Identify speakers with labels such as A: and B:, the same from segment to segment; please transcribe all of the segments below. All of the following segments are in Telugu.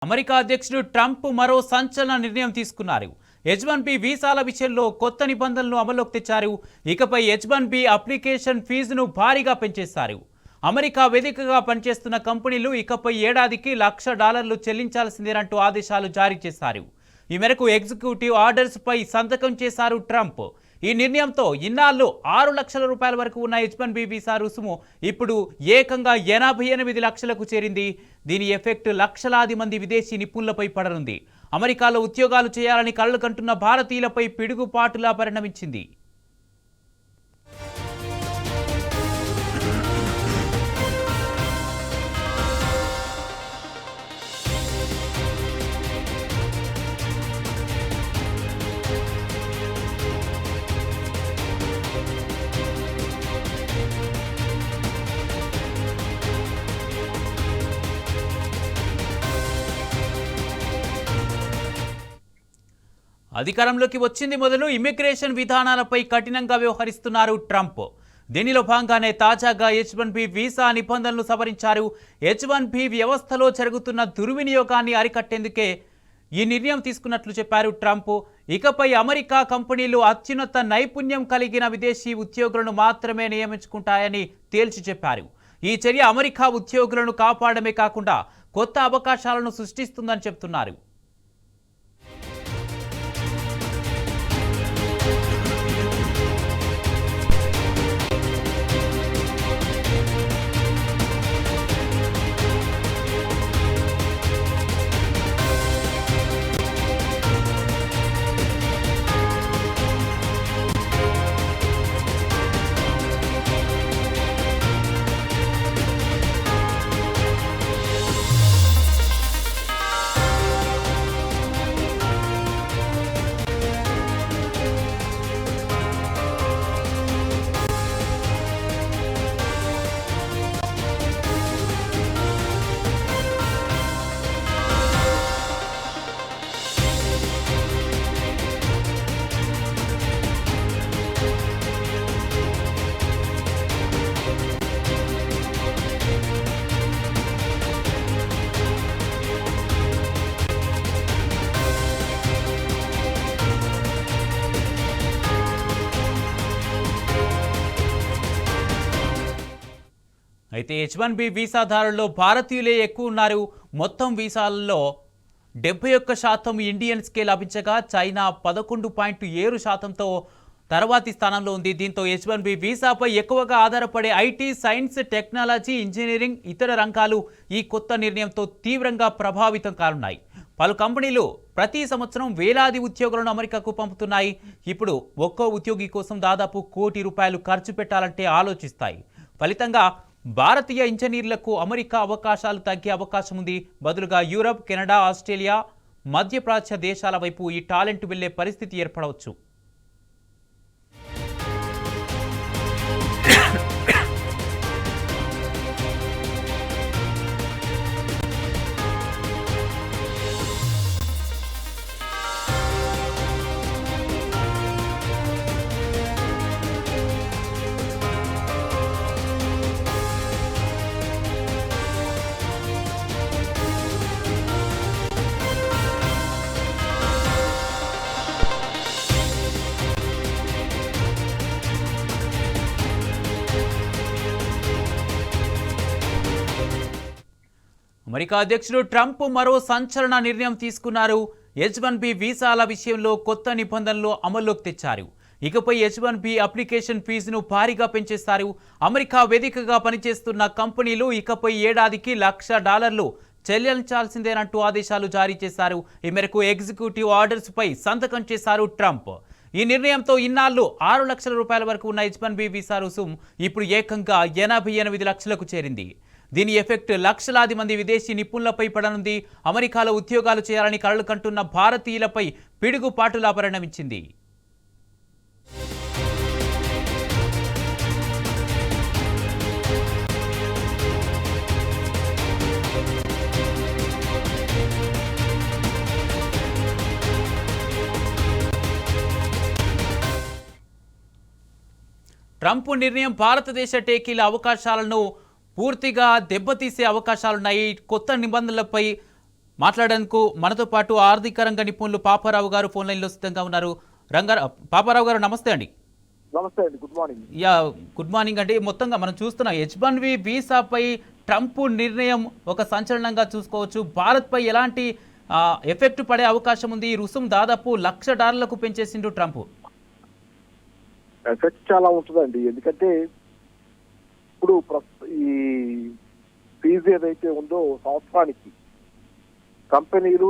A: అమెరికా అధ్యక్షుడు ట్రంప్ మరో సంచలన నిర్ణయం తీసుకున్నారు. H1B వీసాల విషయంలో కొత్త నిబంధనలను అమల్లోకి తెచ్చారు. ఇకపై H1B అప్లికేషన్ ఫీజును భారీగా పెంచేశారు. అమెరికా వేదికగా పనిచేస్తున్న కంపెనీలు ఇకపై ఏడాదికి $1,00,000 చెల్లించాల్సిందేనంటూ ఆదేశాలు జారీ చేశారు. ఈ మేరకు ఎగ్జిక్యూటివ్ ఆర్డర్స్ పై సంతకం చేశారు ట్రంప్. ఈ నిర్ణయంతో ఇన్నాళ్ళు $6 లక్షల వరకు ఉన్న H1B వీసా రుసుము ఇప్పుడు ఏకంగా 88 లక్షలకు చేరింది. దీని ఎఫెక్ట్ లక్షలాది మంది విదేశీ నిపుణులపై పడనుంది. అమెరికాలో ఉద్యోగాలు చేయాలని కలలు కంటున్న భారతీయులపై పిడుగుపాటులా పరిణమించింది. అధికారంలోకి వచ్చింది మొదలు ఇమిగ్రేషన్ విధానాలపై కఠినంగా వ్యవహరిస్తున్నారు ట్రంప్. దీనిలో భాగంగానే తాజాగా H1B వీసా నిబంధనలు సవరించారు. H1B వ్యవస్థలో జరుగుతున్న దుర్వినియోగాన్ని అరికట్టేందుకే ఈ నిర్ణయం తీసుకున్నట్లు చెప్పారు ట్రంప్. ఇకపై అమెరికా కంపెనీలు అత్యున్నత నైపుణ్యం కలిగిన విదేశీ ఉద్యోగులను మాత్రమే నియమించుకుంటాయని తేల్చి చెప్పారు. ఈ చర్య అమెరికా ఉద్యోగులను కాపాడమే కాకుండా కొత్త అవకాశాలను సృష్టిస్తుందని చెబుతున్నారు. అయితే H1B వీసాదారుల్లో భారతీయులే ఎక్కువ ఉన్నారు. మొత్తం వీసాలలో 71% ఇండియన్స్కే లభించగా చైనా 11.7%తో తర్వాతి స్థానంలో ఉంది. దీంతో H1B వీసాపై ఎక్కువగా ఆధారపడే ఐటీ, సైన్స్, టెక్నాలజీ, ఇంజనీరింగ్, ఇతర రంగాలు ఈ కొత్త నిర్ణయంతో తీవ్రంగా ప్రభావితం కానున్నాయి. పలు కంపెనీలు ప్రతి సంవత్సరం వేలాది ఉద్యోగులను అమెరికాకు పంపుతున్నాయి. ఇప్పుడు ఒక్కో ఉద్యోగి కోసం దాదాపు ₹1 కోటి ఖర్చు పెట్టాలంటే ఆలోచిస్తాయి. ఫలితంగా భారతీయ ఇంజనీర్లకు అమెరికా అవకాశాలు తగ్గే అవకాశం ఉంది. బదులుగా యూరప్, కెనడా, ఆస్ట్రేలియా, మధ్యప్రాచ్య దేశాల వైపు ఈ టాలెంట్ వెళ్లే పరిస్థితి ఏర్పడవచ్చు. అమెరికా అధ్యక్షుడు ట్రంప్ మరో సంచలన నిర్ణయం తీసుకున్నారు. H1B వీసాల విషయంలో కొత్త నిబంధనలు అమల్లోకి తెచ్చారు. ఇకపై H1B అప్లికేషన్ ఫీజును భారీగా పెంచేస్తారు. అమెరికా వేదికగా పనిచేస్తున్న కంపెనీలు ఇకపై ఏడాదికి $1,00,000 చెల్లించాల్సిందేనంటూ ఆదేశాలు జారీ చేశారు. ఈ మేరకు ఎగ్జిక్యూటివ్ ఆర్డర్స్ పై సంతకం చేశారు ట్రంప్. ఈ నిర్ణయంతో ఇన్నాళ్ళు $6 లక్షల వరకు ఉన్న H1B వీసా రుసుము ఇప్పుడు ఏకంగా 88 లక్షలకు చేరింది. దీని ఎఫెక్ట్ లక్షలాది మంది విదేశీ నిపుణులపై పడనుంది. అమెరికాలో ఉద్యోగాలు చేయాలని కలలు కంటున్న భారతీయులపై పిడుగుపాటులా పరిణమించింది. ట్రంప్ నిర్ణయం భారతదేశ టేకీల అవకాశాలను పూర్తిగా దెబ్బతీసే అవకాశాలున్నాయి. కొత్త నిబంధనలపై మాట్లాడేందుకు మనతో పాటు ఆర్థిక రంగ నిపుణులు పాపారావు గారు ఫోన్ లైన్లో సిద్ధంగా ఉన్నారు. పాపారావు గారు నమస్తే అండి.
B: నమస్తే అండి, గుడ్ మార్నింగ్.
A: గుడ్ మార్నింగ్ అండి. మొత్తంగా మనం చూస్తున్నాం H1B వీసాపై ట్రంప్ నిర్ణయం ఒక సంచలనంగా చూసుకోవచ్చు. భారత్పై ఎలాంటి ఎఫెక్ట్ పడే అవకాశం ఉంది? రుసుం దాదాపు $1,00,000 పెంచేసిండు ట్రంప్.
B: ఎఫెక్ట్ చాలా ఉంటుందండి, ఎందుకంటే ఇప్పుడు ఈ ఫీజు ఏదైతే ఉందో సంవత్సరానికి కంపెనీలు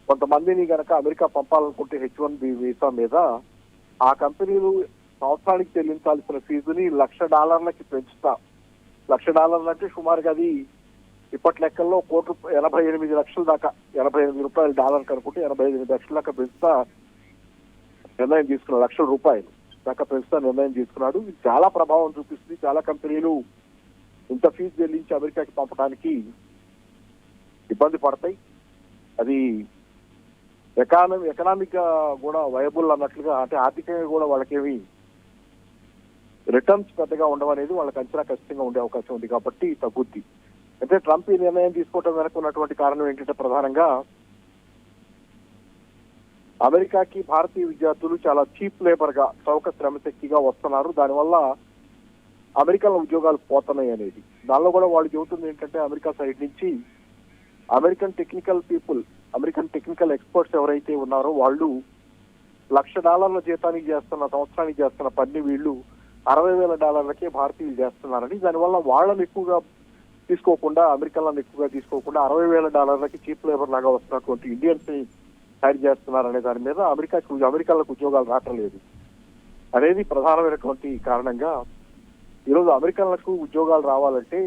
B: కొంతమందిని గనక అమెరికా పంపాలనుకుంటే H1B వీసా మీద ఆ కంపెనీలు సంవత్సరానికి చెల్లించాల్సిన ఫీజుని $1,00,000 పెంచుతా. $1,00,000 అంటే సుమారుగా అది ఇప్పటి లెక్కల్లో $1,88 లక్షల దాకా, $88 కనుకుంటే 88 లక్షల దాకా పెంచుతా నిర్ణయం తీసుకున్నాడు. $1,00,000 దాకా పెంచుతా నిర్ణయం తీసుకున్నాడు. ఇది చాలా ప్రభావం చూపిస్తుంది. చాలా కంపెనీలు ఇంత ఫీజు చెల్లించి అమెరికాకి పంపడానికి ఇబ్బంది పడతాయి. అది ఎకనామిక్ గా కూడా వయబుల్ అన్నట్లుగా, అంటే ఆర్థికంగా కూడా వాళ్ళకేమి రిటర్న్స్ పెద్దగా ఉండవనేది వాళ్ళకి అంచనా ఖచ్చితంగా ఉండే అవకాశం ఉంది. కాబట్టి తగ్గుద్ది. అంటే ట్రంప్ ఈ నిర్ణయం తీసుకోవడం వెనక ఉన్నటువంటి కారణం ఏంటంటే ప్రధానంగా అమెరికాకి భారతీయ విద్యార్థులు చాలా చీప్ లేబర్ గా, చౌక శ్రమశక్తిగా వస్తున్నారు. దానివల్ల అమెరికాలో ఉద్యోగాలు పోతున్నాయి అనేది. దానిలో కూడా వాళ్ళు చెబుతుంది ఏంటంటే అమెరికా సైడ్ నుంచి అమెరికన్ టెక్నికల్ ఎక్స్పర్ట్స్ ఎవరైతే ఉన్నారో వాళ్ళు $1,00,000 జీతానికి సంవత్సరానికి చేస్తున్న పని వీళ్ళు $60,000 భారతీయులు చేస్తున్నారని, దానివల్ల వాళ్ళని ఎక్కువగా తీసుకోకుండా, అమెరికన్లను ఎక్కువగా తీసుకోకుండా $60,000 చీప్ లేబర్ లాగా వస్తున్నటువంటి ఇండియన్స్ ని హైర్ చేస్తున్నారనే దాని మీద అమెరికాలకు ఉద్యోగాలు రావట్లేదు అనేది ప్రధానమైనటువంటి కారణంగా ఈరోజు అమెరికన్లకు ఉద్యోగాలు రావాలంటే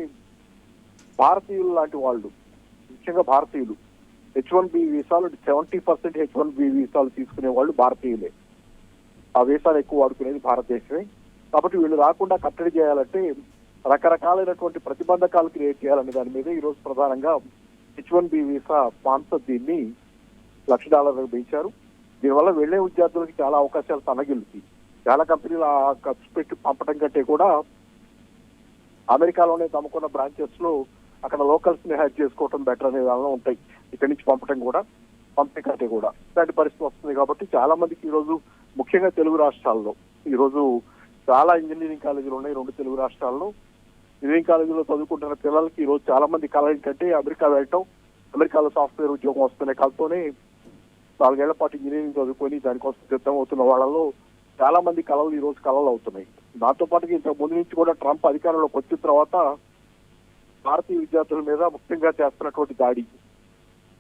B: భారతీయులు లాంటి వాళ్ళు, ముఖ్యంగా భారతీయులు H1B వీసాలు 70% H1B వీసాలు తీసుకునే వాళ్ళు భారతీయులే. ఆ వీసాలు ఎక్కువ వాడుకునేది భారతదేశమే. కాబట్టి వీళ్ళు రాకుండా కట్టడి చేయాలంటే రకరకాలైనటువంటి ప్రతిబంధకాలు క్రియేట్ చేయాలనే దాని మీద ఈ రోజు ప్రధానంగా H1B వీసా స్పాన్సర్ దీన్ని $1,00,000 పెంచారు. దీనివల్ల వెళ్లే విద్యార్థులకి చాలా అవకాశాలు తనగిల్లుతాయి. చాలా కంపెనీలు ఆ ఖర్చు పెట్టి పంపడం కంటే కూడా అమెరికాలోనే తమకున్న బ్రాంచెస్ లో అక్కడ లోకల్స్ ని హైర్ చేసుకోవడం బెటర్ అనే దానిలో ఉంటాయి. ఇక్కడి నుంచి పంపడం కంటే కూడా ఇలాంటి పరిస్థితి వస్తుంది. కాబట్టి చాలా మందికి ఈ రోజు ముఖ్యంగా తెలుగు రాష్ట్రాల్లో ఈ రోజు చాలా ఇంజనీరింగ్ కాలేజీలు ఉన్నాయి. 2 తెలుగు రాష్ట్రాల్లో ఇంజనీరింగ్ కాలేజీలో చదువుకుంటున్న పిల్లలకి ఈ రోజు చాలా మంది కళ ఏంటంటే అమెరికా వెళ్ళటం, అమెరికాలో సాఫ్ట్వేర్ ఉద్యోగం వస్తున్న కళతోనే 4 ఏళ్ల పాటు ఇంజనీరింగ్ చదువుకొని దానికోసం సిద్ధం అవుతున్న వాళ్ళలో చాలా మంది కళలు ఈ రోజు కళలు అవుతున్నాయి. దాంతో పాటు ఇంతకు ముందు నుంచి కూడా ట్రంప్ అధికారంలోకి వచ్చిన తర్వాత భారతీయ విద్యార్థుల మీద ముఖ్యంగా చేస్తున్నటువంటి దాడి,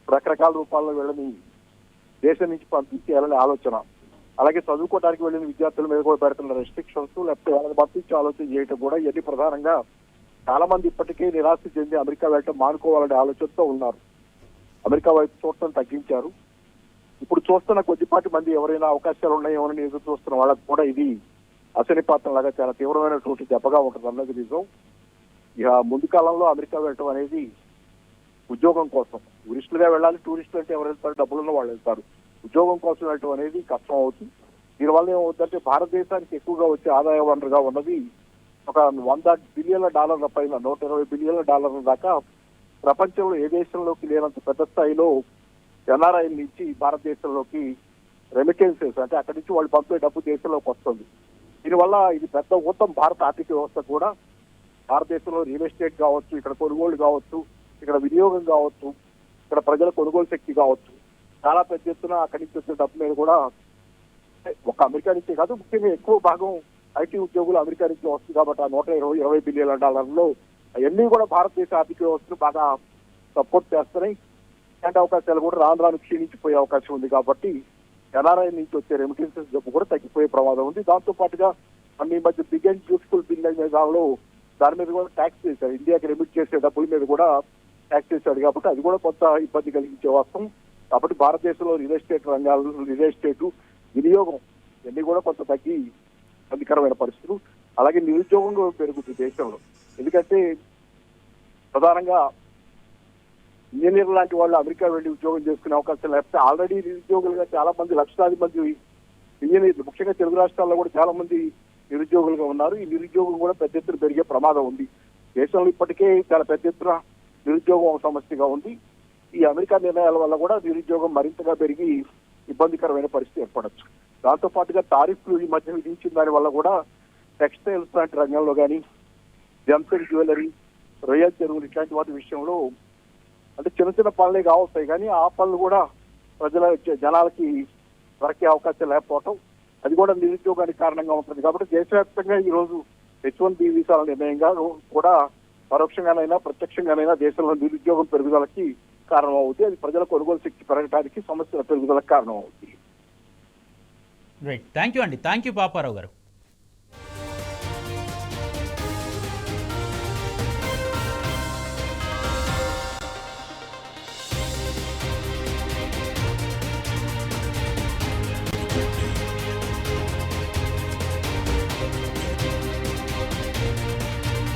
B: రకరకాల రూపాల్లో వీళ్ళని దేశం నుంచి పంపించేయాలనే ఆలోచన, అలాగే చదువుకోవడానికి వెళ్ళిన విద్యార్థుల మీద కూడా పెడుతున్న రెస్ట్రిక్షన్స్, లేకపోతే వాళ్ళని పంపించే ఆలోచన చేయటం కూడా ఇవన్నీ ప్రధానంగా చాలా మంది ఇప్పటికే నిరాశ చెంది అమెరికా వెళ్ళటం మానుకోవాలనే ఆలోచనతో ఉన్నారు. అమెరికా వైపు చూడటం తగ్గించారు. ఇప్పుడు చూస్తున్న కొద్దిపాటి మంది ఎవరైనా అవకాశాలు ఉన్నాయేమోనని ఎదురు చూస్తున్న వాళ్ళకి కూడా ఇది అశనిపాతం లాగా చాలా తీవ్రమైనటువంటి దెబ్బగా ఉంటుంది అన్నది నిజం. ఇక ముందు కాలంలో అమెరికా వెళ్ళటం అనేది ఉద్యోగం కోసం, టూరిస్టులుగా వెళ్ళాలి. టూరిస్టులు అంటే ఎవరు వెళ్తారు? డబ్బులున్న వాళ్ళు వెళ్తారు. ఉద్యోగం కోసం వెళ్ళటం అనేది కష్టం అవుతుంది. దీనివల్ల ఏమవుతుందంటే భారతదేశానికి ఎక్కువగా వచ్చే ఆదాయ వనరుగా ఉన్నది ఒక $100 బిలియన్ల పైన, $120 బిలియన్ల దాకా ప్రపంచంలో ఏ దేశంలోకి లేనంత పెద్ద స్థాయిలో ఎన్ఆర్ఐల నుంచి భారతదేశంలోకి రెమిటెన్సెస్, అంటే అక్కడి నుంచి వాళ్ళు పంపే డబ్బు దేశంలోకి వస్తుంది. దీనివల్ల ఇది పెద్ద ఊతం భారత ఆర్థిక వ్యవస్థ కూడా. భారతదేశంలో రియల్ ఎస్టేట్ కావచ్చు, ఇక్కడ కొనుగోలు కావచ్చు, ఇక్కడ వినియోగం కావచ్చు, ఇక్కడ ప్రజల కొనుగోలు శక్తి కావచ్చు, చాలా పెద్ద ఎత్తున అక్కడి నుంచి వచ్చే డబ్బు మీద కూడా ఒక అమెరికా నుంచే కాదు, ముఖ్యంగా ఎక్కువ భాగం ఐటీ ఉద్యోగులు అమెరికా నుంచి వస్తుంది. కాబట్టి ఆ $120 బిలియన్ల అవన్నీ కూడా భారతదేశ ఆర్థిక వ్యవస్థను బాగా సపోర్ట్ చేస్తున్నాయి. ఇలాంటి అవకాశాలు కూడా రాను క్షీణించిపోయే అవకాశం ఉంది. కాబట్టి ఎన్ఆర్ఐ నుంచి వచ్చే రెమిటెన్సెస్ డబ్బు కూడా తగ్గిపోయే ప్రమాదం ఉంది. దాంతో పాటుగా ఈ మధ్య బిగ్ అండ్ బ్యూటిఫుల్ బిల్ అనే దాని మీద కూడా ట్యాక్స్ చేశారు. ఇండియాకి రెమిట్ చేసే డబ్బుల మీద కూడా ట్యాక్స్ చేశాడు. కాబట్టి అది కూడా కొంత ఇబ్బంది కలిగించే వాస్తవం. కాబట్టి భారతదేశంలో రియల్ ఎస్టేట్ వినియోగం ఇవన్నీ కూడా కొంత తగ్గి ఇబ్బందికరమైన పరిస్థితులు. అలాగే నిరుద్యోగం పెరుగుతుంది దేశంలో. ఎందుకంటే ప్రధానంగా ఇంజనీర్ లాంటి వాళ్ళు అమెరికా వెళ్ళి ఉద్యోగం చేసుకునే అవకాశం లేకపోతే ఆల్రెడీ నిరుద్యోగులుగా చాలా మంది, లక్షలాది మంది ఇంజనీర్లు ముఖ్యంగా తెలుగు రాష్ట్రాల్లో కూడా చాలా మంది నిరుద్యోగులుగా ఉన్నారు. ఈ నిరుద్యోగం కూడా పెద్ద ఎత్తున పెరిగే ప్రమాదం ఉంది. దేశంలో ఇప్పటికే చాలా పెద్ద ఎత్తున నిరుద్యోగం సమస్యగా ఉంది. ఈ అమెరికా నిర్ణయాల వల్ల కూడా నిరుద్యోగం మరింతగా పెరిగి ఇబ్బందికరమైన పరిస్థితి ఏర్పడచ్చు. దాంతో పాటుగా టారిఫ్లు ఈ మధ్య విధించిన దాని వల్ల కూడా టెక్స్టైల్స్ లాంటి రంగంలో కానీ, జెమ్స్ అండ్ జ్యువెలరీ, రొయ్యల చెరువులు ఇట్లాంటి వాటి విషయంలో అంటే చిన్న చిన్న పనులే కావస్తాయి కానీ ఆ పనులు కూడా జనాలకి దొరికే అవకాశం లేకపోవటం, అది కూడా నిరుద్యోగానికి కారణంగా ఉంటుంది. కాబట్టి దేశవ్యాప్తంగా ఈ రోజు H1B వీసాల నిర్ణయంగా కూడా పరోక్షంగానైనా ప్రత్యక్షంగానైనా దేశంలో నిరుద్యోగం పెరుగుదలకి కారణం అవుతుంది. అది ప్రజల కొనుగోలు శక్తి పెరగడానికి, సమస్యల పెరుగుదలకు కారణం అవుతుంది.
A: రైట్, థ్యాంక్ యూ అండి, థ్యాంక్ యూ పాపారావు గారు.